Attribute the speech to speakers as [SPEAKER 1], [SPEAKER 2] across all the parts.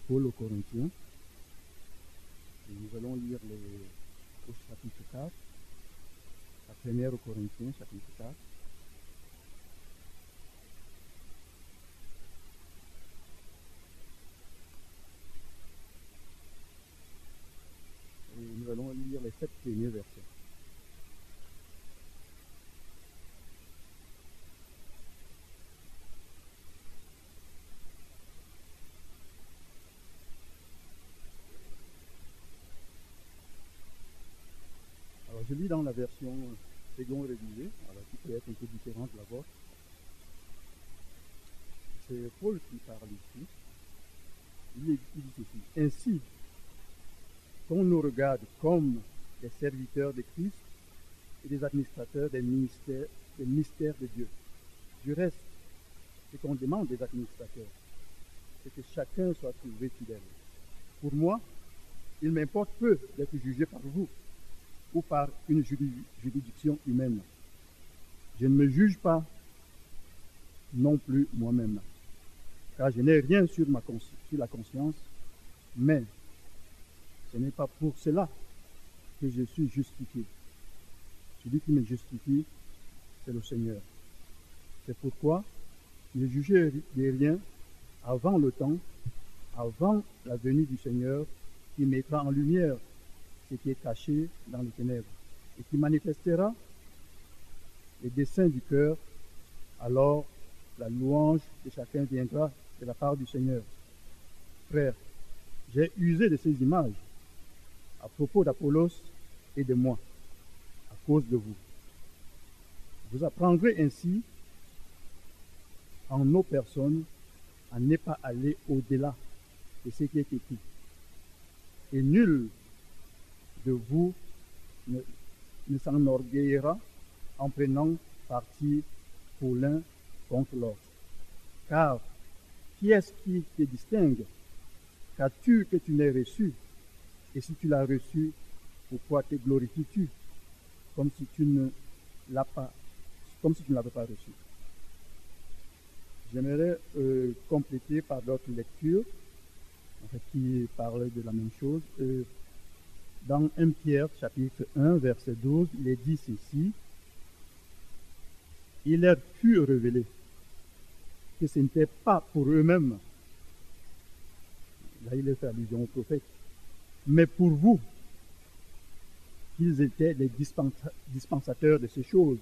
[SPEAKER 1] Paul aux Corinthiens. Et nous allons lire au chapitre 4, la première aux Corinthiens, chapitre 4. Et nous allons lire les 7 premiers versets. Alors, je lis dans la version seconde révisée, alors qui peut être un peu différente de la vôtre. C'est Paul qui parle ici. Il dit ceci: ainsi qu'on nous regarde comme des serviteurs de Christ et des administrateurs des mystères de Dieu. Du reste, ce qu'on demande des administrateurs, c'est que chacun soit trouvé fidèle. Pour moi, il m'importe peu d'être jugé par vous ou par une juridiction humaine. Je ne me juge pas non plus moi-même, car je n'ai rien sur la conscience, mais ce n'est pas pour cela que je suis justifié. Celui qui me justifie, c'est le Seigneur. C'est pourquoi ne jugez de rien avant le temps, avant la venue du Seigneur, qui mettra en lumière ce qui est caché dans les ténèbres et qui manifestera les desseins du cœur. Alors la louange de chacun viendra de la part du Seigneur. Frères, j'ai usé de ces images à propos d'Apollos et de moi, à cause de vous. Vous apprendrez ainsi en nos personnes à ne pas aller au-delà de ce qui est écrit. Et nul de vous ne s'enorgueillira en prenant parti pour l'un contre l'autre. Car qui est-ce qui te distingue? Qu'as-tu que tu n'aies reçu? Et si tu l'as reçu, pourquoi te glorifies-tu comme si tu ne l'avais pas reçu? J'aimerais compléter par d'autres lectures qui parlent de la même chose. Dans 1 Pierre, chapitre 1, verset 12, il est dit ceci: il leur fut révélé que ce n'était pas pour eux-mêmes, là il est fait allusion au prophète, mais pour vous, qu'ils étaient les dispensateurs de ces choses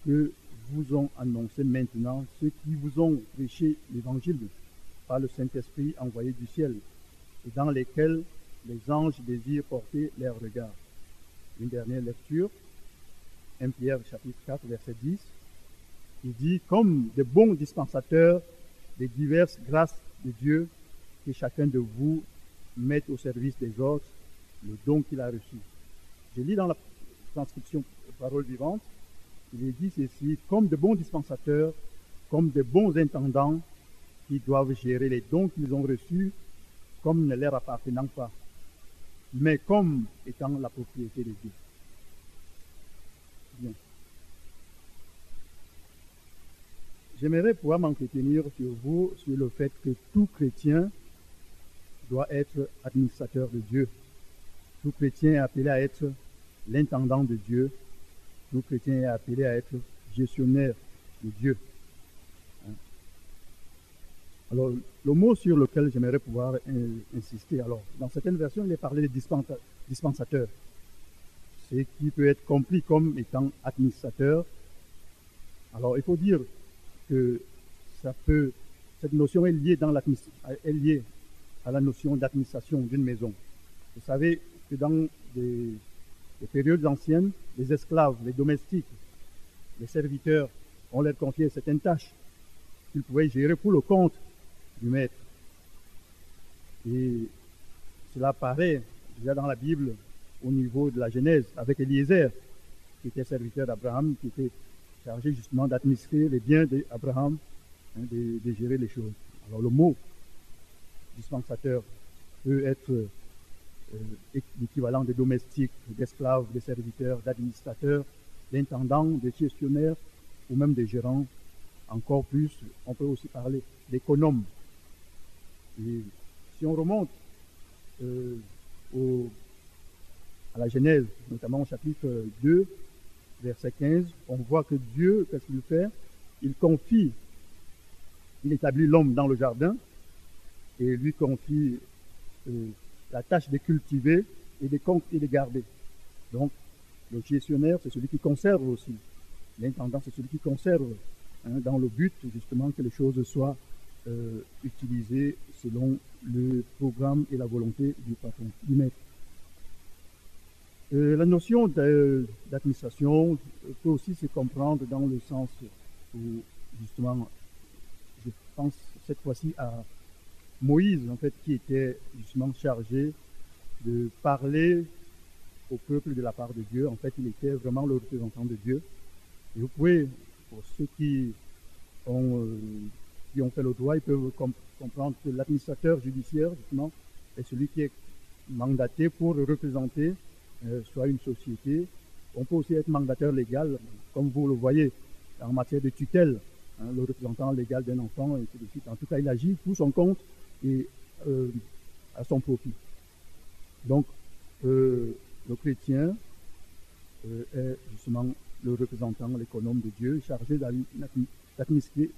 [SPEAKER 1] que vous ont annoncé maintenant ceux qui vous ont prêché l'évangile par le Saint-Esprit envoyé du ciel, et dans lesquels les anges désirent porter leur regard. Une dernière lecture, 1 Pierre chapitre 4, verset 10, il dit: comme de bons dispensateurs des diverses grâces de Dieu, que chacun de vous mette au service des autres le don qu'il a reçu. Je lis dans la transcription Parole vivante, il est dit ceci: comme de bons dispensateurs, comme de bons intendants qui doivent gérer les dons qu'ils ont reçus comme ne leur appartenant pas, mais comme étant la propriété de Dieu. Bien. J'aimerais pouvoir m'entretenir sur vous, sur le fait que tout chrétien doit être administrateur de Dieu. Tout chrétien est appelé à être l'intendant de Dieu. Tout chrétien est appelé à être gestionnaire de Dieu. Alors, le mot sur lequel j'aimerais pouvoir insister, alors, dans certaines versions, il est parlé de dispensateur, ce qui peut être compris comme étant administrateur. Alors, il faut dire que cette notion est liée à la notion d'administration d'une maison. Vous savez que dans des périodes anciennes, les esclaves, les domestiques, les serviteurs, on leur confiait certaines tâches qu'ils pouvaient gérer pour le compte du maître. Et cela apparaît déjà dans la Bible au niveau de la Genèse avec Eliezer, qui était serviteur d'Abraham, qui était chargé justement d'administrer les biens d'Abraham, de gérer les choses. Alors le mot dispensateur peut être l'équivalent de domestiques, d'esclaves, de serviteurs, d'administrateurs, d'intendants, de gestionnaires ou même de gérants. Encore plus, on peut aussi parler d'économes. Et si on remonte à la Genèse, notamment au chapitre 2, verset 15, on voit que Dieu, qu'est-ce qu'il fait? Il établit l'homme dans le jardin et lui confie la tâche de cultiver et de garder. Donc, le gestionnaire, c'est celui qui conserve aussi. L'intendant, c'est celui qui conserve, dans le but, justement, que les choses soient utilisées selon le programme et la volonté du patron, du maître. La notion d'administration peut aussi se comprendre dans le sens où, justement, je pense cette fois-ci à Moïse, en fait, qui était justement chargé de parler au peuple de la part de Dieu. En fait, il était vraiment le représentant de Dieu. Et vous pouvez, pour ceux qui ont fait le droit, ils peuvent comprendre que l'administrateur judiciaire, justement, est celui qui est mandaté pour représenter soit une société. On peut aussi être mandataire légal, comme vous le voyez, en matière de tutelle, le représentant légal d'un enfant, et ainsi de suite. En tout cas, il agit pour son compte et à son profit. Donc, le chrétien est justement le représentant, l'économe de Dieu, chargé d'administrer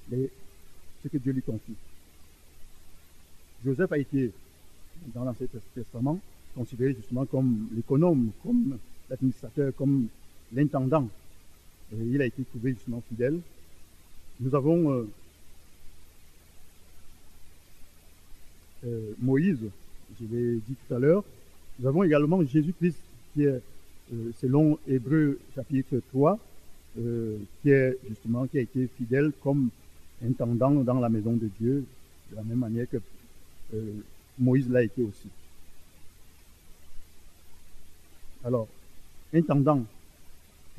[SPEAKER 1] ce que Dieu lui confie. Joseph a été, dans l'Ancien Testament, considéré justement comme l'économe, comme l'administrateur, comme l'intendant. Et il a été trouvé justement fidèle. Nous avons Moïse, je l'ai dit tout à l'heure. Nous avons également Jésus-Christ, qui est, selon Hébreux chapitre 3, qui a été fidèle comme intendant dans la maison de Dieu, de la même manière que Moïse l'a été aussi. Alors, intendant,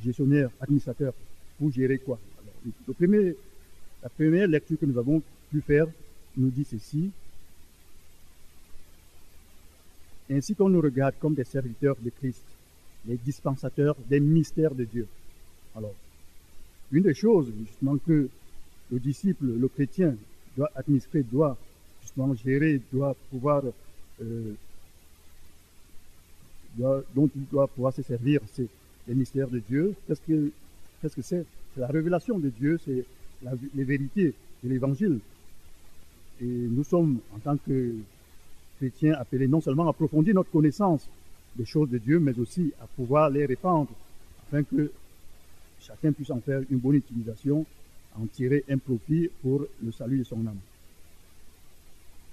[SPEAKER 1] gestionnaire, administrateur, pour gérer quoi? Alors, la première lecture que nous avons pu faire nous dit ceci. Ainsi qu'on nous regarde comme des serviteurs de Christ, les dispensateurs des mystères de Dieu. Alors, une des choses justement que le disciple, le chrétien, doit administrer, doit justement gérer, doit pouvoir dont il doit pouvoir se servir, c'est les mystères de Dieu. Qu'est-ce que c'est? C'est la révélation de Dieu, c'est les vérités de l'Évangile. Et nous sommes, en tant que chrétiens, appelés non seulement à approfondir notre connaissance des choses de Dieu, mais aussi à pouvoir les répandre, afin que chacun puisse en faire une bonne utilisation, en tirer un profit pour le salut de son âme.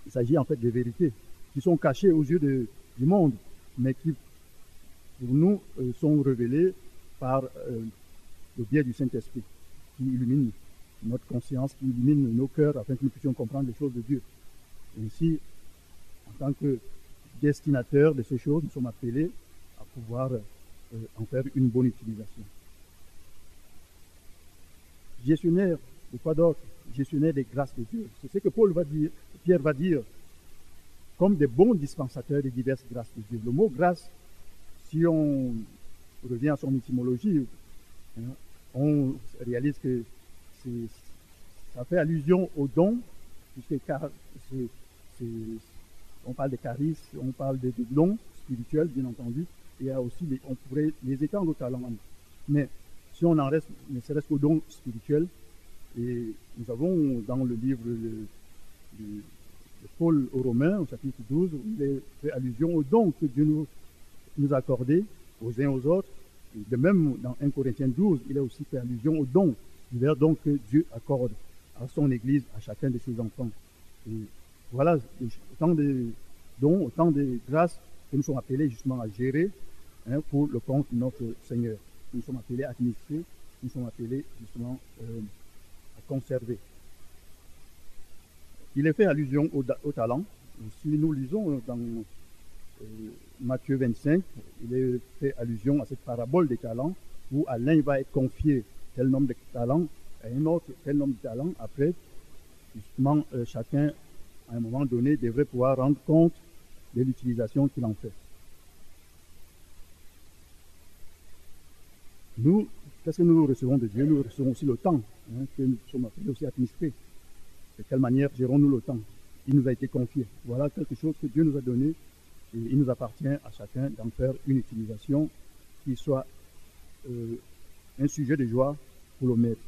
[SPEAKER 1] Il s'agit en fait des vérités qui sont cachées aux yeux du monde, mais qui pour nous sont révélées par le biais du Saint-Esprit, qui illumine notre conscience, qui illumine nos cœurs, afin que nous puissions comprendre les choses de Dieu. Et ainsi, en tant que destinataires de ces choses, nous sommes appelés à pouvoir en faire une bonne utilisation. Gestionnaire de quoi d'autre? Gestionnaire des grâces de Dieu. C'est ce que Pierre va dire, comme des bons dispensateurs des diverses grâces de Dieu. Le mot grâce, si on revient à son étymologie, on réalise que ça fait allusion au don, puisque on parle de charisme, on parle de dons spirituels, bien entendu, et il y a aussi, on pourrait les étendre au talent. Mais si on en reste, ne serait-ce qu'au don spirituel, et nous avons dans le livre de Paul aux Romains, au chapitre 12, il est fait allusion aux dons que Dieu nous a accordés aux uns aux autres. Et de même, dans 1 Corinthiens 12, il est aussi fait allusion aux dons, divers dons que Dieu accorde à son Église, à chacun de ses enfants. Et voilà, autant de dons, autant de grâces que nous sommes appelés justement à gérer pour le compte de notre Seigneur. Nous sommes appelés à administrer, nous sommes appelés justement à conserver. Il est fait allusion au talent. Si nous lisons dans Matthieu 25, il est fait allusion à cette parabole des talents, où à l'un va être confié tel nombre de talents, à un autre tel nombre de talents. Après, justement, chacun, à un moment donné, devrait pouvoir rendre compte de l'utilisation qu'il en fait. Nous, qu'est-ce que nous recevons de Dieu? Nous recevons aussi le temps, que nous sommes appelés aussi à administrer. De quelle manière gérons-nous le temps? il nous a été confié. Voilà quelque chose que Dieu nous a donné et il nous appartient à chacun d'en faire une utilisation qui soit un sujet de joie pour le maître.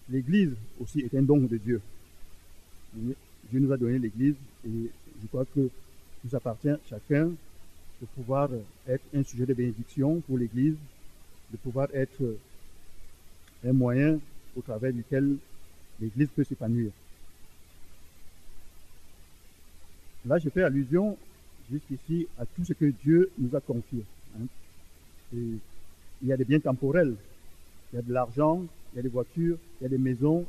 [SPEAKER 1] L'Église aussi est un don de Dieu. Dieu nous a donné l'Église et je crois que nous appartient à chacun de pouvoir être un sujet de bénédiction pour l'Église, de pouvoir être un moyen au travers duquel l'Église peut s'épanouir. Là, je fais allusion jusqu'ici à tout ce que Dieu nous a confié. Et il y a des biens temporels, il y a de l'argent, il y a des voitures, il y a des maisons,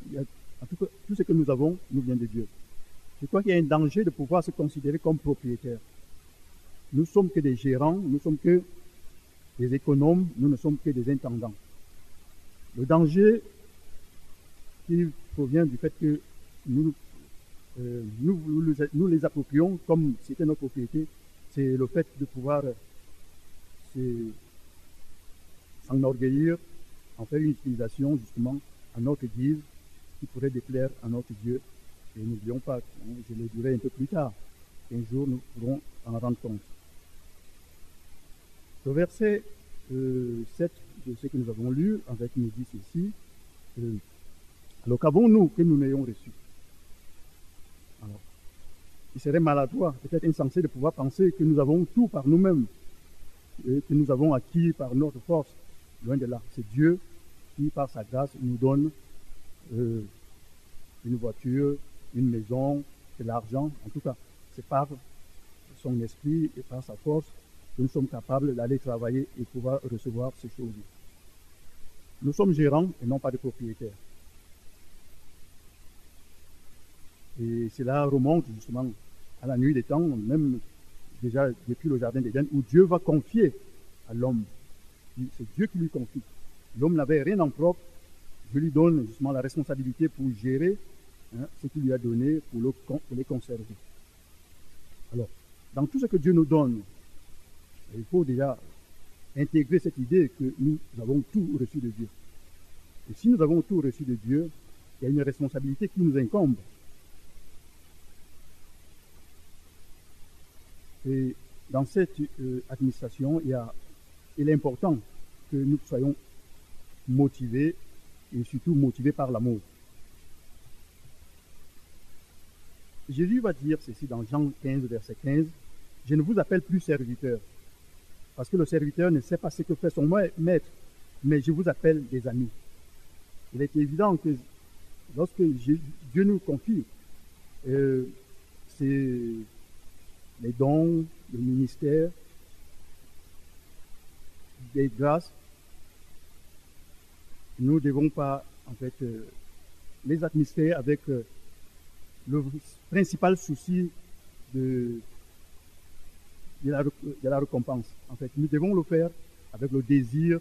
[SPEAKER 1] en tout cas, tout ce que nous avons nous vient de Dieu. Je crois qu'il y a un danger de pouvoir se considérer comme propriétaire. Nous ne sommes que des gérants, nous ne sommes que des économes, nous ne sommes que des intendants. Le danger qui provient du fait que nous les approprions comme c'était notre propriété, c'est le fait de pouvoir s'enorgueillir, en faire une utilisation justement à notre guise qui pourrait déplaire à notre Dieu. Et n'oublions pas, je le dirai un peu plus tard, qu'un jour nous pourrons en rendre compte. Le verset 7 de ce que nous avons lu avec nous dit ceci. Alors qu'avons-nous que nous n'ayons reçu? Alors, il serait maladroit, peut-être insensé de pouvoir penser que nous avons tout par nous-mêmes, et que nous avons acquis par notre force. Loin de là, c'est Dieu qui, par sa grâce, nous donne une voiture, une maison, de l'argent. En tout cas, c'est par son esprit et par sa force que nous sommes capables d'aller travailler et pouvoir recevoir ces choses. Nous sommes gérants et non pas des propriétaires. Et cela remonte justement à la nuit des temps, même déjà depuis le jardin d'Éden, où Dieu va confier à l'homme. C'est Dieu qui lui confie. L'homme n'avait rien en propre. Dieu lui donne justement la responsabilité pour gérer ce qu'il lui a donné, pour les conserver. Alors, dans tout ce que Dieu nous donne, il faut déjà intégrer cette idée que nous avons tout reçu de Dieu. Et si nous avons tout reçu de Dieu, il y a une responsabilité qui nous incombe. Et dans cette administration, il est important que nous soyons motivés et surtout motivés par l'amour. Jésus va dire ceci dans Jean 15, verset 15, « Je ne vous appelle plus serviteur, parce que le serviteur ne sait pas ce que fait son maître, mais je vous appelle des amis. » Il est évident que lorsque Dieu nous confie les dons, le ministère, des grâces, nous ne devons pas en fait les administrer avec le principal souci de la récompense. En fait, nous devons le faire avec le désir,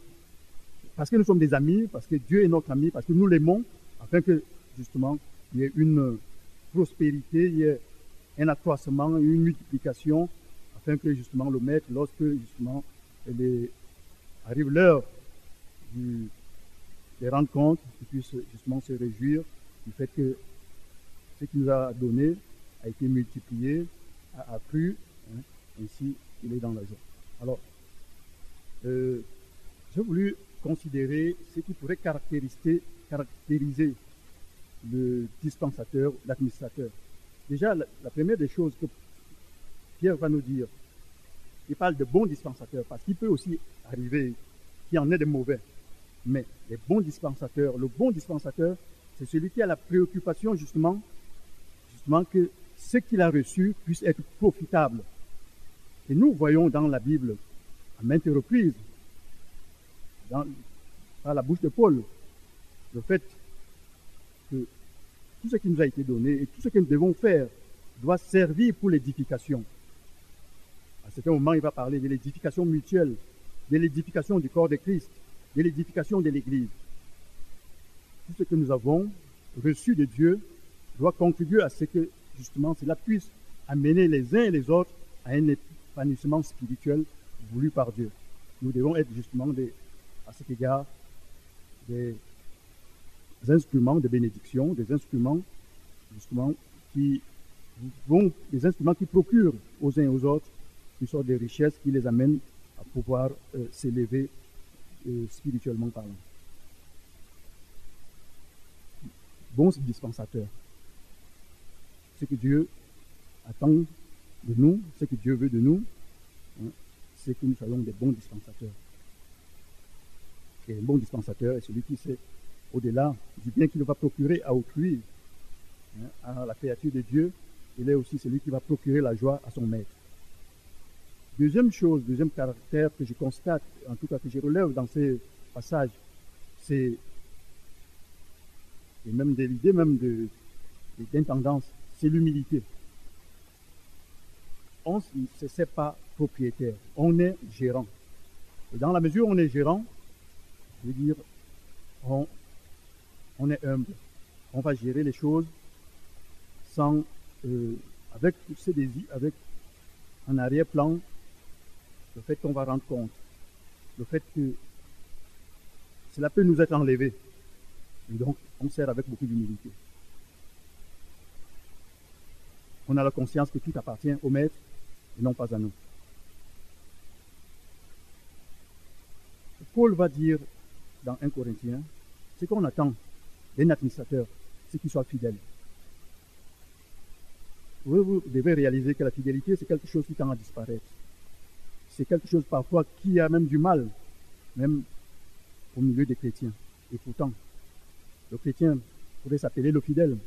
[SPEAKER 1] parce que nous sommes des amis, parce que Dieu est notre ami, parce que nous l'aimons, afin que justement il y ait une prospérité, il y ait un accroissement, une multiplication, afin que justement le maître, lorsque justement arrive l'heure des rencontres, qu'il puisse justement se réjouir du fait que ce qu'il nous a donné a été multiplié, a accru, ainsi il est dans la joie. Alors, j'ai voulu considérer ce qui pourrait caractériser le dispensateur, l'administrateur. Déjà, la première des choses que Pierre va nous dire, il parle de bons dispensateurs, parce qu'il peut aussi arriver qu'il y en ait de mauvais. Mais les bons dispensateurs, le bon dispensateur, c'est celui qui a la préoccupation justement que ce qu'il a reçu puisse être profitable. Et nous voyons dans la Bible, à maintes reprises, par la bouche de Paul, le fait que tout ce qui nous a été donné et tout ce que nous devons faire doit servir pour l'édification. À certain moment, il va parler de l'édification mutuelle, de l'édification du corps de Christ, de l'édification de l'Église. Tout ce que nous avons reçu de Dieu doit contribuer à ce que, justement, cela puisse amener les uns et les autres à un épanouissement spirituel voulu par Dieu. Nous devons être justement, à cet égard, des instruments de bénédiction, des instruments justement, des instruments qui procurent aux uns et aux autres une sorte de richesse qui les amène à pouvoir s'élever spirituellement parlant. Bons dispensateurs. Ce que Dieu attend de nous, ce que Dieu veut de nous, hein, c'est que nous soyons des bons dispensateurs. Et un bon dispensateur est celui qui sait, au-delà du bien qu'il va procurer à autrui, hein, à la créature de Dieu, il est aussi celui qui va procurer la joie à son maître. Deuxième chose, deuxième caractère que je constate, en tout cas que je relève dans ces passages, c'est, et même de l'idée même d'intendance, c'est l'humilité. On ne se sait pas propriétaire, on est gérant. Et dans la mesure où on est gérant, je veux dire, on est humble. On va gérer les choses sans, avec tous ces désirs, avec en arrière-plan, le fait qu'on va rendre compte, le fait que cela peut nous être enlevé. Et donc, on sert avec beaucoup d'humilité. On a la conscience que tout appartient au maître et non pas à nous. Paul va dire dans 1 Corinthiens, ce qu'on attend d'un administrateur, c'est qu'il soit fidèle. Vous devez réaliser que la fidélité, c'est quelque chose qui tend à disparaître. C'est quelque chose parfois qui a même du mal, même au milieu des chrétiens. Et pourtant, le chrétien pourrait s'appeler le fidèle, de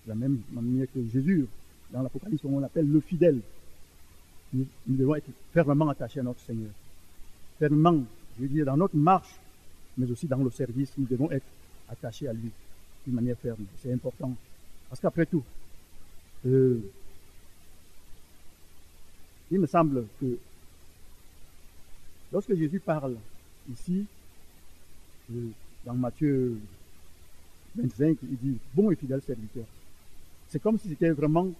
[SPEAKER 1] la même manière que Jésus, dans l'Apocalypse, on l'appelle le fidèle. Nous devons être fermement attachés à notre Seigneur. Fermement, je veux dire, dans notre marche, mais aussi dans le service, nous devons être attachés à lui d'une manière ferme. C'est important. Parce qu'après tout, il me semble que lorsque Jésus parle ici, dans Matthieu 25, il dit « bon et fidèle serviteur ». C'est comme si c'était vraiment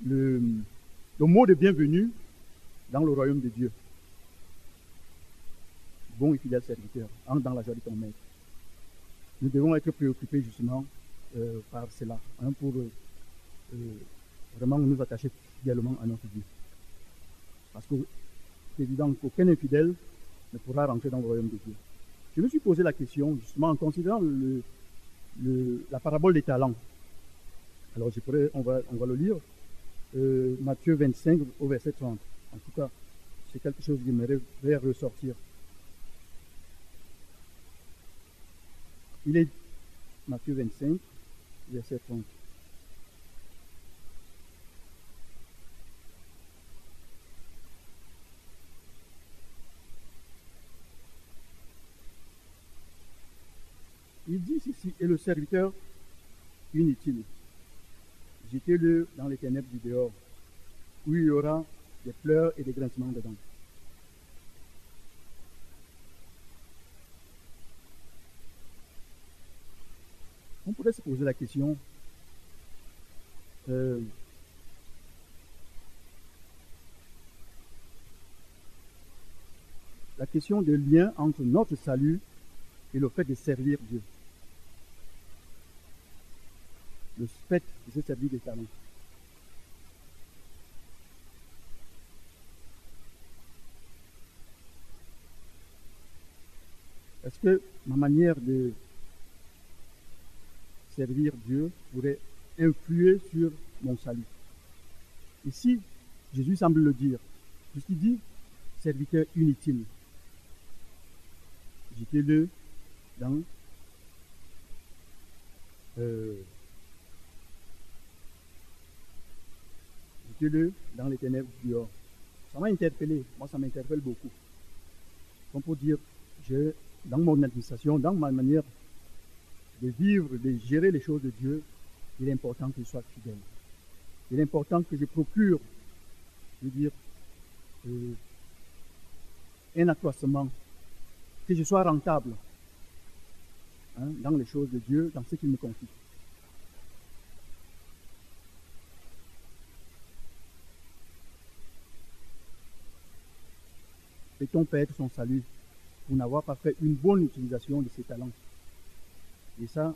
[SPEAKER 1] le mot de bienvenue dans le royaume de Dieu. Bon et fidèle serviteur, entre dans la joie de ton maître. Nous devons être préoccupés justement par cela, hein, pour vraiment nous attacher fidèlement à notre Dieu. Parce que c'est évident qu'aucun infidèle ne pourra rentrer dans le royaume de Dieu. Je me suis posé la question justement en considérant la parabole des talents. Alors on va le lire, Matthieu 25 au verset 30. En tout cas, c'est quelque chose qui m'aimerait ressortir. Il est Matthieu 25, verset 30. Il dit ceci, et le serviteur inutile, jetez-le dans les ténèbres du dehors, où il y aura des pleurs et des grincements de dents. On pourrait se poser la question, de lien entre notre salut et le fait de servir Dieu. Le fait de se servir des talents. Est-ce que ma manière de servir Dieu pourrait influer sur mon salut? Ici, Jésus semble le dire, puisqu'il dit serviteur inutile. Jetez-le dans les ténèbres du dehors. Ça m'a interpellé, moi ça m'interpelle beaucoup. On peut dire, dans mon administration, dans ma manière de vivre, de gérer les choses de Dieu, il est important que je sois fidèle. Il est important que je procure, je veux dire, un accroissement, que je sois rentable, hein, dans les choses de Dieu, dans ce qu'il me confie. Peut-on perdre son salut pour n'avoir pas fait une bonne utilisation de ses talents? Et ça,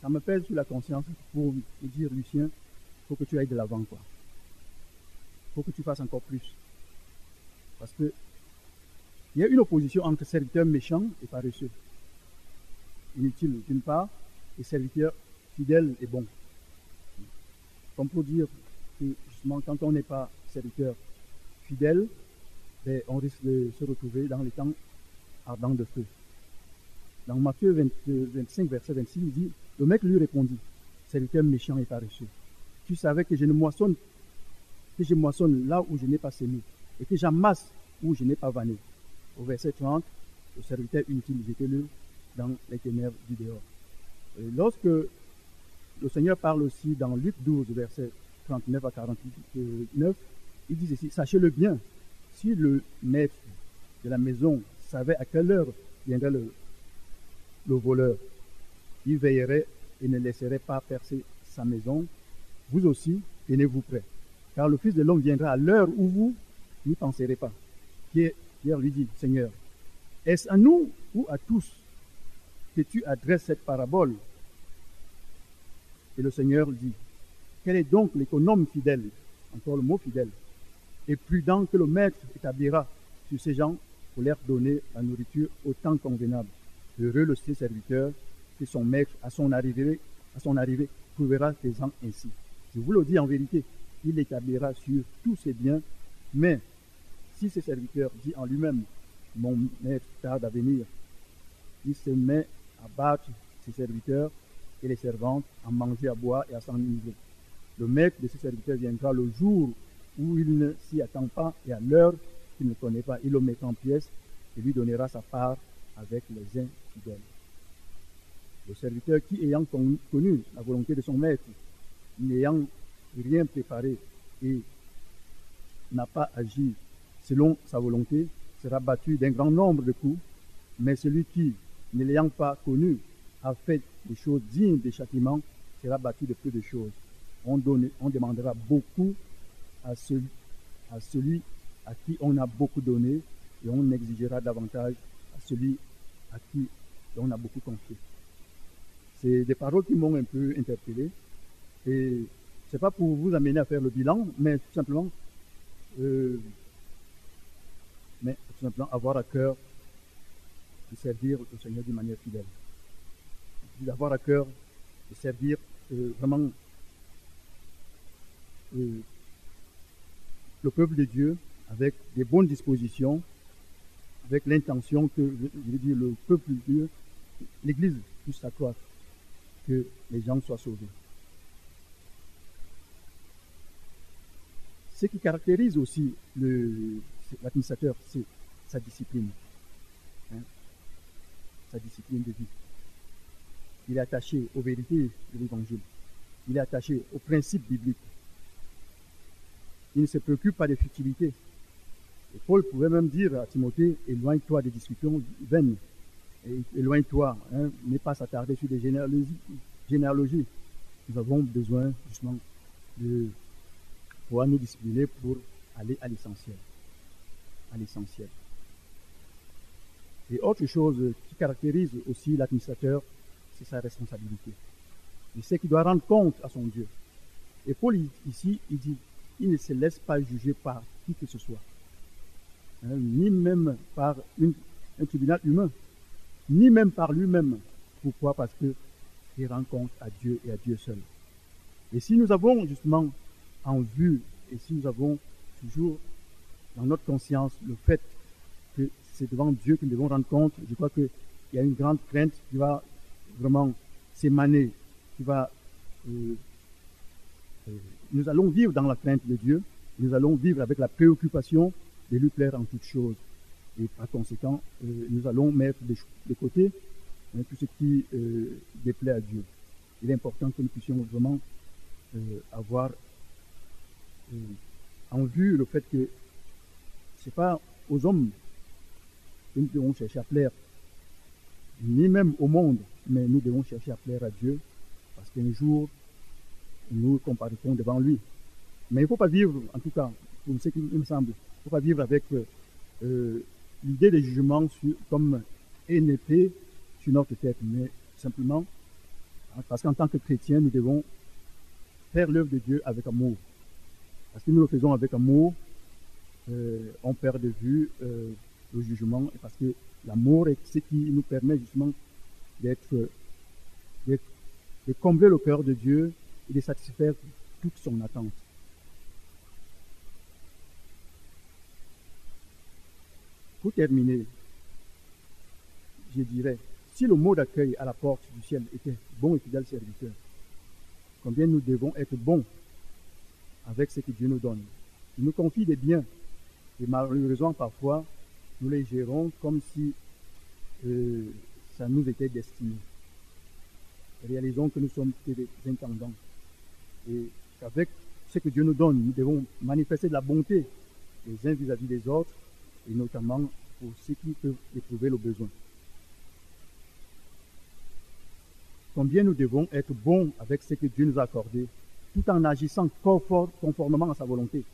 [SPEAKER 1] ça me pèse sur la conscience pour me dire, Lucien, il faut que tu ailles de l'avant, quoi. Il faut que tu fasses encore plus. Parce que il y a une opposition entre serviteurs méchants et paresseux. Inutile d'une part, et serviteurs fidèles et bons. Comme pour dire que justement, quand on n'est pas serviteur fidèle, ben, on risque de se retrouver dans les temps ardents de feu. Dans Matthieu 25, verset 26, il dit, le mec lui répondit, serviteur méchant et paresseux, tu savais que je moissonne là où je n'ai pas semé, et que j'amasse où je n'ai pas vanné. Au verset 30, le serviteur inutile, jetez-le dans les ténèbres du dehors. Et lorsque le Seigneur parle aussi dans Luc 12, verset 39 à 49, il dit ceci, sachez-le bien, si le maître de la maison savait à quelle heure viendrait le voleur, il veillerait et ne laisserait pas percer sa maison. Vous aussi, tenez-vous prêts, car le Fils de l'homme viendra à l'heure où vous n'y penserez pas. Pierre lui dit, Seigneur, est-ce à nous ou à tous que tu adresses cette parabole? Et le Seigneur dit, quel est donc l'économe fidèle, encore le mot fidèle, et prudent que le maître établira sur ces gens pour leur donner la nourriture au temps convenable. Heureux le serviteur que son maître, à son arrivée, trouvera ses gens ainsi. Je vous le dis en vérité, il l'établira sur tous ses biens, mais si ce serviteur dit en lui-même, mon maître tarde à venir, il se met à battre ses serviteurs et les servantes, à manger, à boire et à s'ennuyer. Le maître de ce serviteur viendra le jour où il ne s'y attend pas et à l'heure qu'il ne connaît pas. Il le mettra en pièces et lui donnera sa part avec les infidèles. Le serviteur qui, ayant connu la volonté de son maître, n'ayant rien préparé et n'a pas agi selon sa volonté, sera battu d'un grand nombre de coups, mais celui qui, ne l'ayant pas connu, a fait des choses dignes des châtiments, sera battu de peu de choses. On demandera beaucoup à celui à qui on a beaucoup donné, et on exigera davantage à celui à qui on a beaucoup confié. C'est des paroles qui m'ont un peu interpellé, et c'est pas pour vous amener à faire le bilan, mais tout simplement avoir à cœur de servir le Seigneur d'une manière fidèle. D'avoir à cœur de servir vraiment le peuple de Dieu avec des bonnes dispositions, avec l'intention que, je veux dire, le peuple de Dieu, l'Église puisse s'accroître, que les gens soient sauvés. Ce qui caractérise aussi l'administrateur, c'est sa discipline. Sa discipline de vie. Il est attaché aux vérités de l'Évangile. Il est attaché aux principes bibliques. Il ne se préoccupe pas des futilités. Et Paul pouvait même dire à Timothée, éloigne-toi des discussions vaines. Éloigne-toi, n'aie pas s'attarder sur des généalogies. Nous avons besoin justement de pouvoir nous discipliner pour aller à l'essentiel. À l'essentiel. Et autre chose qui caractérise aussi l'administrateur, c'est sa responsabilité. Il sait qu'il doit rendre compte à son Dieu. Et Paul, ici, il dit, il ne se laisse pas juger par qui que ce soit. Ni même par un tribunal humain, ni même par lui-même. Pourquoi? Parce qu'il rend compte à Dieu et à Dieu seul. Et si nous avons justement en vue, et si nous avons toujours dans notre conscience le fait que c'est devant Dieu que nous devons rendre compte, je crois qu'il y a une grande crainte qui va vraiment s'émaner, qui va... nous allons vivre dans la crainte de Dieu, nous allons vivre avec la préoccupation de lui plaire en toutes choses. Et par conséquent, nous allons mettre de côté tout ce qui déplaît à Dieu. Il est important que nous puissions vraiment avoir en vue le fait que ce n'est pas aux hommes que nous devons chercher à plaire, ni même au monde, mais nous devons chercher à plaire à Dieu, parce qu'un jour, nous comparaîtrons devant lui. Mais il ne faut pas vivre, en tout cas, pour ce qui me semble, il ne faut pas vivre avec l'idée des jugements comme une épée sur notre tête, mais simplement Parce qu'en tant que chrétiens, nous devons faire l'œuvre de Dieu avec amour. Parce que nous le faisons avec amour, on perd de vue le jugement, et parce que l'amour est ce qui nous permet justement de combler le cœur de Dieu et de satisfaire toute son attente. Pour terminer, je dirais, si le mot d'accueil à la porte du ciel était bon et fidèle serviteur, combien nous devons être bons avec ce que Dieu nous donne. Il nous confie des biens, et malheureusement parfois, nous les gérons comme si ça nous était destiné. Réalisons que nous sommes des intendants et qu'avec ce que Dieu nous donne, nous devons manifester de la bonté les uns vis-à-vis des autres, et notamment pour ceux qui peuvent éprouver le besoin. Combien nous devons être bons avec ce que Dieu nous a accordé, tout en agissant conformément à sa volonté,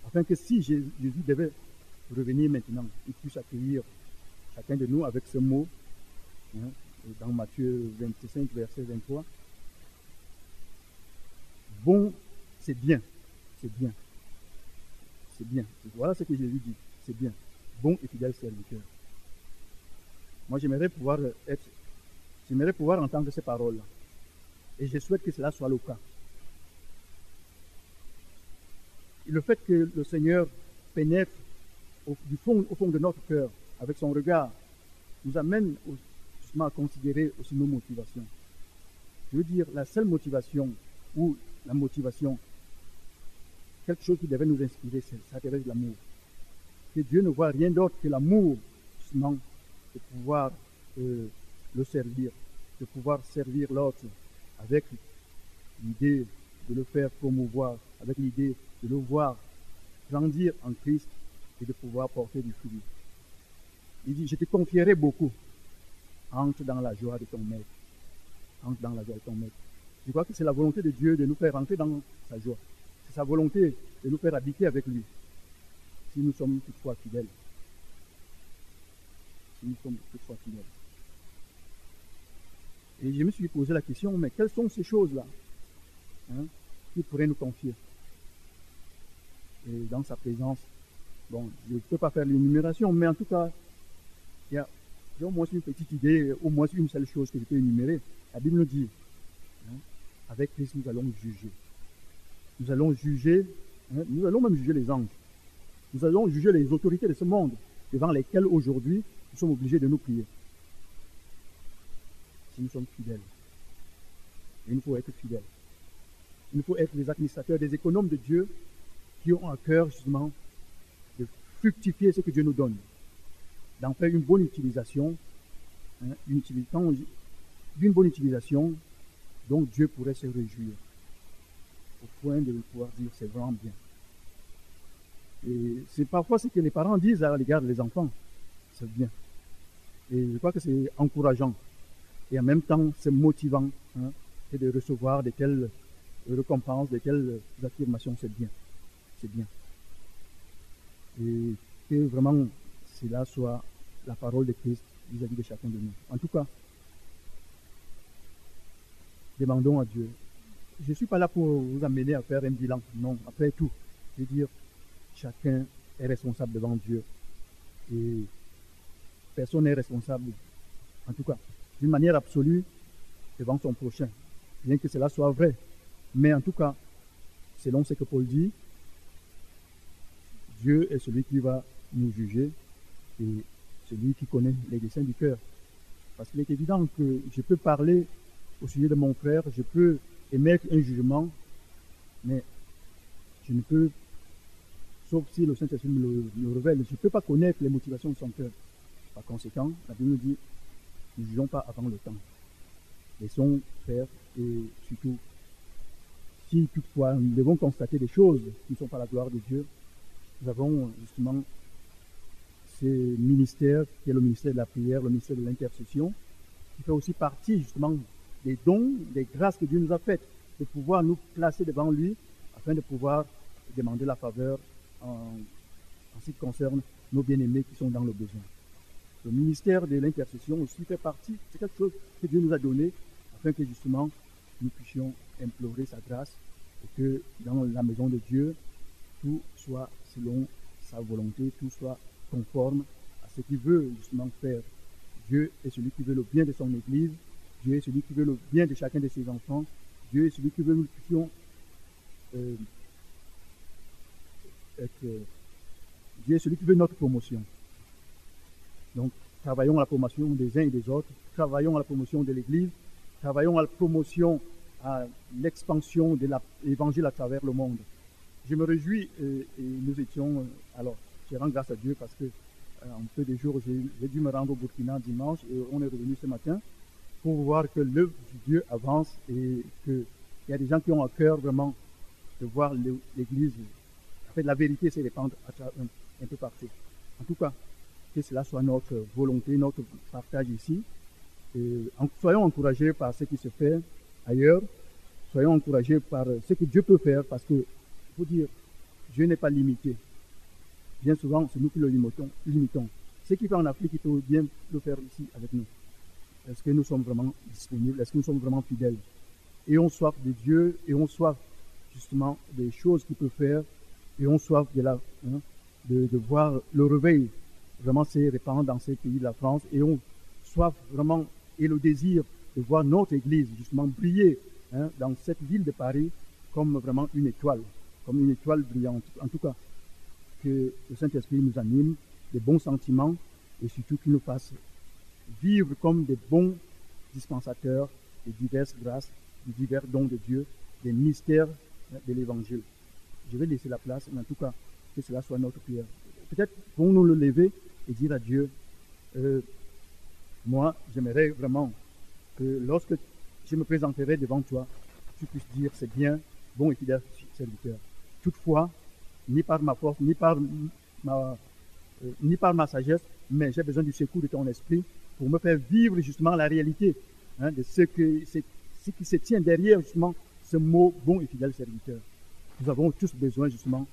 [SPEAKER 1] afin que si Jésus devait revenir maintenant, il puisse accueillir chacun de nous avec ce mot, dans Matthieu 25, verset 23. Bon, c'est bien, c'est bien, c'est bien. Voilà ce que Jésus dit, c'est bien. Bon et fidèle serviteur. Moi, j'aimerais pouvoir entendre ces paroles-là. Et je souhaite que cela soit le cas. Et le fait que le Seigneur pénètre au fond de notre cœur avec son regard nous amène justement à considérer aussi nos motivations. Je veux dire, la seule motivation ou la motivation, quelque chose qui devait nous inspirer, ça devait être l'amour. Que Dieu ne voit rien d'autre que l'amour, justement, de pouvoir le servir, de pouvoir servir l'autre avec l'idée de le faire promouvoir, avec l'idée de le voir grandir en Christ et de pouvoir porter du fruit. Il dit, je te confierai beaucoup. Entre dans la joie de ton maître. Entre dans la joie de ton maître. Je crois que c'est la volonté de Dieu de nous faire entrer dans sa joie. C'est sa volonté de nous faire habiter avec lui. Si nous sommes toutefois fidèles. Si nous sommes toutefois fidèles. Et je me suis posé la question, mais quelles sont ces choses-là qu'il pourrait nous confier? Et dans sa présence, bon, je ne peux pas faire l'énumération, mais en tout cas, il y a au moins une petite idée, au moins une seule chose que je peux énumérer. La Bible nous dit, avec Christ, nous allons juger. Nous allons juger, nous allons même juger les anges. Nous allons juger les autorités de ce monde, devant lesquelles aujourd'hui, nous sommes obligés de nous plier. Si nous sommes fidèles. Et il nous faut être fidèles. Il nous faut être des administrateurs, des économes de Dieu, qui ont à cœur justement de fructifier ce que Dieu nous donne, d'en faire une bonne utilisation, d'une bonne utilisation dont Dieu pourrait se réjouir, au point de pouvoir dire c'est vraiment bien. Et c'est parfois ce que les parents disent à l'égard des enfants, c'est bien. Et je crois que c'est encourageant, et en même temps c'est motivant, et de recevoir de telles récompenses, de telles affirmations, c'est bien. C'est bien. Et que vraiment cela soit la parole de Christ vis-à-vis de chacun de nous. En tout cas, demandons à Dieu. Je ne suis pas là pour vous amener à faire un bilan. Non, après tout, je veux dire, chacun est responsable devant Dieu. Et personne n'est responsable, en tout cas, d'une manière absolue, devant son prochain. Bien que cela soit vrai. Mais en tout cas, selon ce que Paul dit, Dieu est celui qui va nous juger et celui qui connaît les desseins du cœur. Parce qu'il est évident que je peux parler au sujet de mon frère, je peux émettre un jugement, mais je ne peux, sauf si le Saint-Esprit me le révèle, je ne peux pas connaître les motivations de son cœur. Par conséquent, la Bible nous dit, ne jugeons pas avant le temps. Laissons faire et surtout, si toutefois nous devons constater des choses qui ne sont pas la gloire de Dieu, nous avons justement ce ministère qui est le ministère de la prière, le ministère de l'intercession, qui fait aussi partie justement des dons, des grâces que Dieu nous a faites, de pouvoir nous placer devant lui afin de pouvoir demander la faveur en ce qui concerne nos bien-aimés qui sont dans le besoin. Le ministère de l'intercession aussi fait partie, c'est quelque chose que Dieu nous a donné afin que justement nous puissions implorer sa grâce et que dans la maison de Dieu, tout soit selon sa volonté, tout soit conforme à ce qu'il veut justement faire. Dieu est celui qui veut le bien de son Église, Dieu est celui qui veut le bien de chacun de ses enfants, Dieu est celui qui veut que nous puissions Dieu est celui qui veut notre promotion. Donc, travaillons à la promotion des uns et des autres, travaillons à la promotion de l'Église, travaillons à la promotion, à l'expansion de l'Évangile à travers le monde. Je me réjouis et nous étions, alors, je rends grâce à Dieu parce que en peu de jours, j'ai dû me rendre au Burkina dimanche et on est revenu ce matin pour voir que l'œuvre de Dieu avance et qu'il y a des gens qui ont à cœur vraiment de voir l'Église. En fait, la vérité se répandre un peu partout. En tout cas, que cela soit notre volonté, notre partage ici. Et soyons encouragés par ce qui se fait ailleurs. Soyons encouragés par ce que Dieu peut faire parce que, il faut dire, Dieu n'est pas limité. Bien souvent, c'est nous qui le limitons. Ce qu'il fait en Afrique, il peut bien le faire ici avec nous. Est-ce que nous sommes vraiment disponibles? Est-ce que nous sommes vraiment fidèles? Et on soif de Dieu, et on soif justement des choses qu'il peut faire, et on soif de voir le réveil vraiment se répandre dans ces pays de la France, et on soif vraiment, et le désir de voir notre Église justement briller dans cette ville de Paris comme vraiment une étoile brillante. En tout cas, que le Saint-Esprit nous anime, des bons sentiments, et surtout qu'il nous fasse vivre comme des bons dispensateurs de diverses grâces, de divers dons de Dieu, des mystères de l'Évangile. Je vais laisser la place, mais en tout cas, que cela soit notre prière. Peut-être pouvons-nous le lever et dire à Dieu, moi, j'aimerais vraiment que lorsque je me présenterai devant toi, tu puisses dire, c'est bien, bon et fidèle serviteur. Toutefois, ni par ma force, ni par ma sagesse, mais j'ai besoin du secours de ton esprit pour me faire vivre justement la réalité de ce qui se tient derrière justement ce mot bon et fidèle serviteur. Nous avons tous besoin justement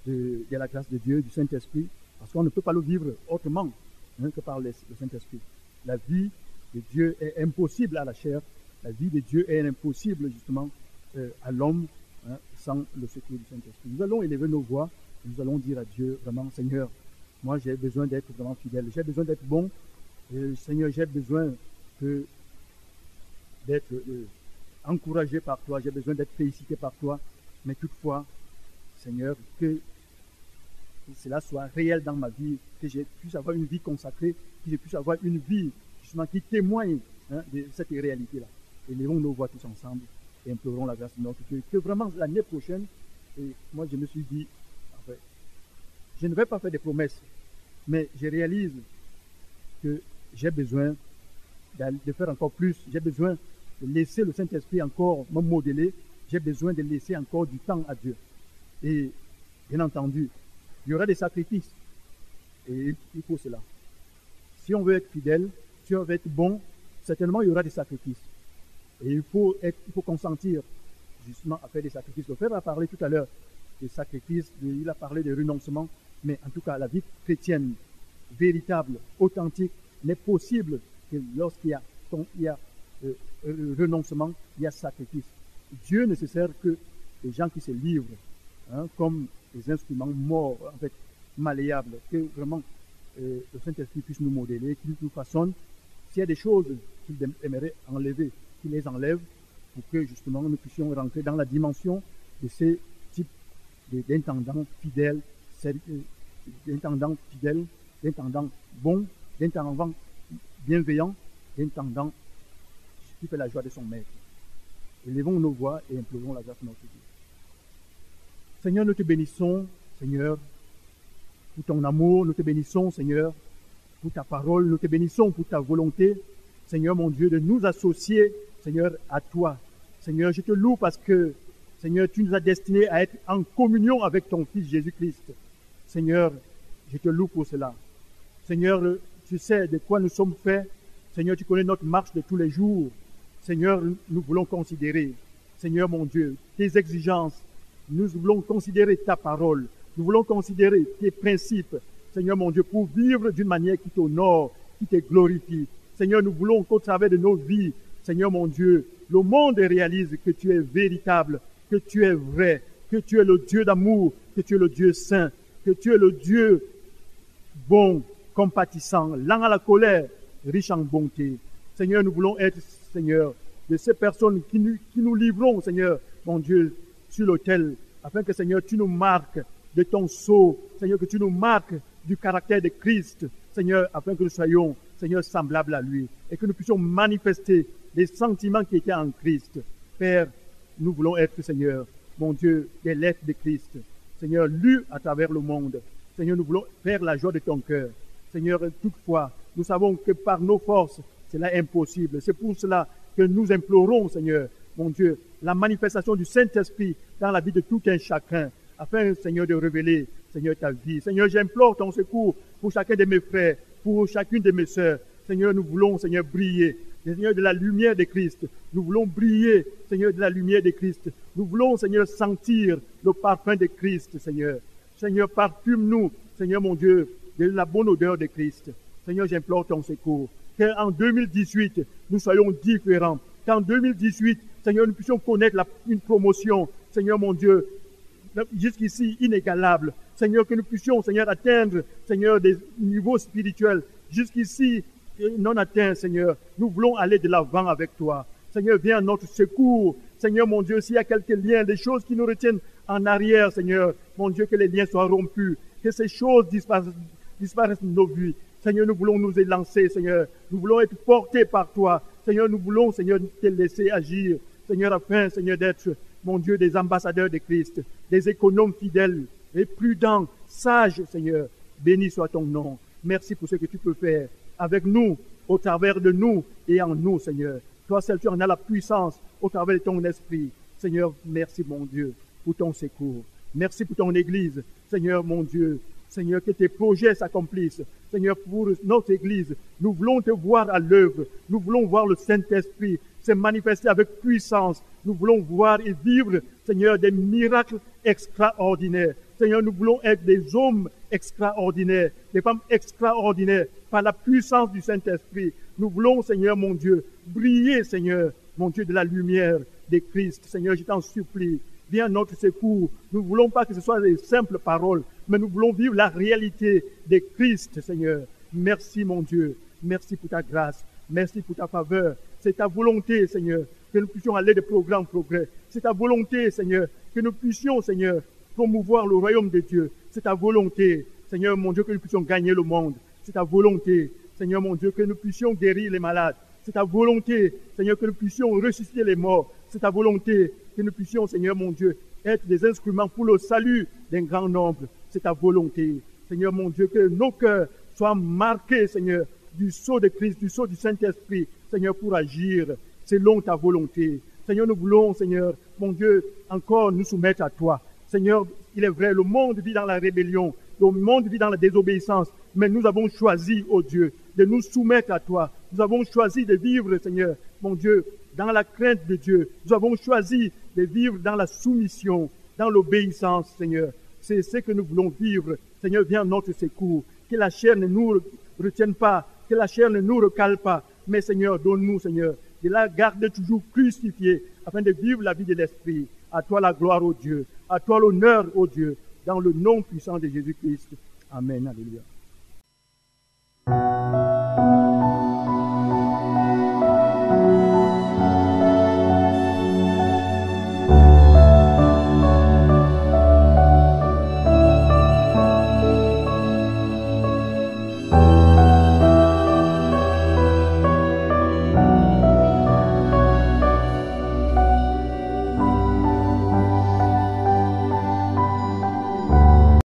[SPEAKER 1] de la grâce de Dieu, du Saint-Esprit, parce qu'on ne peut pas le vivre autrement que par le Saint-Esprit. La vie de Dieu est impossible à la chair, la vie de Dieu est impossible justement à l'homme sans le secours du Saint-Esprit. Nous allons élever nos voix, nous allons dire à Dieu vraiment, Seigneur, moi j'ai besoin d'être vraiment fidèle, j'ai besoin d'être bon, Seigneur, j'ai besoin d'être encouragé par toi, j'ai besoin d'être félicité par toi, mais toutefois, Seigneur, que cela soit réel dans ma vie, que je puisse avoir une vie consacrée, que je puisse avoir une vie justement qui témoigne de cette réalité-là. Élevons nos voix tous ensemble et implorons la grâce de notre Dieu. Que vraiment l'année prochaine, et moi je me suis dit, en fait, je ne vais pas faire des promesses, mais je réalise que j'ai besoin de faire encore plus, j'ai besoin de laisser le Saint-Esprit encore me modeler, j'ai besoin de laisser encore du temps à Dieu. Et bien entendu, il y aura des sacrifices. Et il faut cela. Si on veut être fidèle, si on veut être bon, certainement il y aura des sacrifices. Et il faut consentir justement à faire des sacrifices. Le frère a parlé tout à l'heure des sacrifices, il a parlé des renoncements, mais en tout cas la vie chrétienne véritable, authentique, n'est possible que lorsqu'il y a renoncement, il y a sacrifice. Dieu ne se sert que des gens qui se livrent comme des instruments morts, en fait, malléables, que vraiment le Saint-Esprit puisse nous modeler, qu'il nous façonne. S'il y a des choses qu'il aimerait enlever, qu'il les enlève pour que justement nous puissions rentrer dans la dimension de ces types d'intendants fidèles, d'intendants bons, d'intendants bienveillants, d'intendants qui fait la joie de son maître. Élevons nos voix et implorons la grâce de notre Dieu. Seigneur, nous te bénissons, Seigneur, pour ton amour, nous te bénissons, Seigneur, pour ta parole, nous te bénissons pour ta volonté, Seigneur mon Dieu, de nous associer, Seigneur, à toi. Seigneur, je te loue parce que, Seigneur, tu nous as destinés à être en communion avec ton Fils Jésus-Christ. Seigneur, je te loue pour cela. Seigneur, tu sais de quoi nous sommes faits. Seigneur, tu connais notre marche de tous les jours. Seigneur, nous voulons considérer, Seigneur mon Dieu, tes exigences. Nous voulons considérer ta parole. Nous voulons considérer tes principes, Seigneur mon Dieu, pour vivre d'une manière qui t'honore, qui te glorifie. Seigneur, nous voulons qu'au travers de nos vies, Seigneur mon Dieu, le monde réalise que tu es véritable, que tu es vrai, que tu es le Dieu d'amour, que tu es le Dieu saint, que tu es le Dieu bon, compatissant, lent à la colère, riche en bonté. Seigneur, nous voulons être, Seigneur, de ces personnes qui nous livrons, Seigneur, mon Dieu, sur l'autel, afin que, Seigneur, tu nous marques de ton sceau, Seigneur, que tu nous marques du caractère de Christ, Seigneur, afin que nous soyons, Seigneur, semblables à lui, et que nous puissions manifester les sentiments qui étaient en Christ. Père, nous voulons être, Seigneur, mon Dieu, des lettres de Christ, Seigneur, lues à travers le monde. Seigneur, nous voulons faire la joie de ton cœur. Seigneur, toutefois, nous savons que par nos forces, c'est impossible. C'est pour cela que nous implorons, Seigneur, mon Dieu, la manifestation du Saint-Esprit dans la vie de tout un chacun, afin, Seigneur, de révéler, Seigneur, ta vie. Seigneur, j'implore ton secours pour chacun de mes frères, pour chacune de mes sœurs. Seigneur, nous voulons, Seigneur, briller. Seigneur, de la lumière de Christ. Nous voulons briller, Seigneur, de la lumière de Christ. Nous voulons, Seigneur, sentir le parfum de Christ, Seigneur. Seigneur, parfume-nous, Seigneur, mon Dieu, de la bonne odeur de Christ. Seigneur, j'implore ton secours. Qu'en 2018, nous soyons différents. Qu'en 2018, Seigneur, nous puissions connaître une promotion, Seigneur, mon Dieu, jusqu'ici inégalable. Seigneur, que nous puissions, Seigneur, atteindre, Seigneur, des niveaux spirituels jusqu'ici non atteints, Seigneur. Nous voulons aller de l'avant avec toi. Seigneur, viens à notre secours. Seigneur, mon Dieu, s'il y a quelques liens, des choses qui nous retiennent en arrière, Seigneur, mon Dieu, que les liens soient rompus, que ces choses disparaissent de nos vies. Seigneur, nous voulons nous élancer, Seigneur. Nous voulons être portés par toi. Seigneur, nous voulons, Seigneur, te laisser agir. Seigneur, afin, Seigneur, d'être, mon Dieu, des ambassadeurs de Christ, des économes fidèles et prudents, sages, Seigneur. Béni soit ton nom. Merci pour ce que tu peux faire avec nous, au travers de nous et en nous, Seigneur. Toi seul, tu en as la puissance au travers de ton esprit. Seigneur, merci, mon Dieu, pour ton secours. Merci pour ton Église. Seigneur, mon Dieu, Seigneur, que tes projets s'accomplissent. Seigneur, pour notre Église, nous voulons te voir à l'œuvre. Nous voulons voir le Saint-Esprit se manifester avec puissance. Nous voulons voir et vivre, Seigneur, des miracles extraordinaires. Seigneur, nous voulons être des hommes extraordinaires, des femmes extraordinaires par la puissance du Saint-Esprit. Nous voulons, Seigneur, mon Dieu, briller, Seigneur, mon Dieu, de la lumière de Christ. Seigneur, je t'en supplie. Viens à notre secours. Nous ne voulons pas que ce soit des simples paroles, mais nous voulons vivre la réalité de Christ, Seigneur. Merci, mon Dieu. Merci pour ta grâce. Merci pour ta faveur. C'est ta volonté, Seigneur, que nous puissions aller de progrès en progrès. C'est ta volonté, Seigneur, que nous puissions, Seigneur, promouvoir le royaume de Dieu. C'est ta volonté, Seigneur, mon Dieu, que nous puissions gagner le monde. C'est ta volonté, Seigneur, mon Dieu, que nous puissions guérir les malades. C'est ta volonté, Seigneur, que nous puissions ressusciter les morts. C'est ta volonté que nous puissions, Seigneur, mon Dieu, être des instruments pour le salut d'un grand nombre. C'est ta volonté, Seigneur, mon Dieu, que nos cœurs soient marqués, Seigneur, du sceau de Christ, du sceau du Saint-Esprit, Seigneur, pour agir selon ta volonté. Seigneur, nous voulons, Seigneur, mon Dieu, encore nous soumettre à toi. Seigneur, il est vrai, le monde vit dans la rébellion, le monde vit dans la désobéissance, mais nous avons choisi, oh Dieu, de nous soumettre à toi. Nous avons choisi de vivre, Seigneur, mon Dieu, dans la crainte de Dieu. Nous avons choisi de vivre dans la soumission, dans l'obéissance, Seigneur. C'est ce que nous voulons vivre. Seigneur, viens à notre secours. Que la chair ne nous retienne pas, que la chair ne nous recale pas. Mais Seigneur, donne-nous, Seigneur, de la garder toujours crucifiée, afin de vivre la vie de l'Esprit. À toi la gloire, ô Dieu. À toi l'honneur, ô Dieu. Dans le nom puissant de Jésus-Christ. Amen. Alléluia.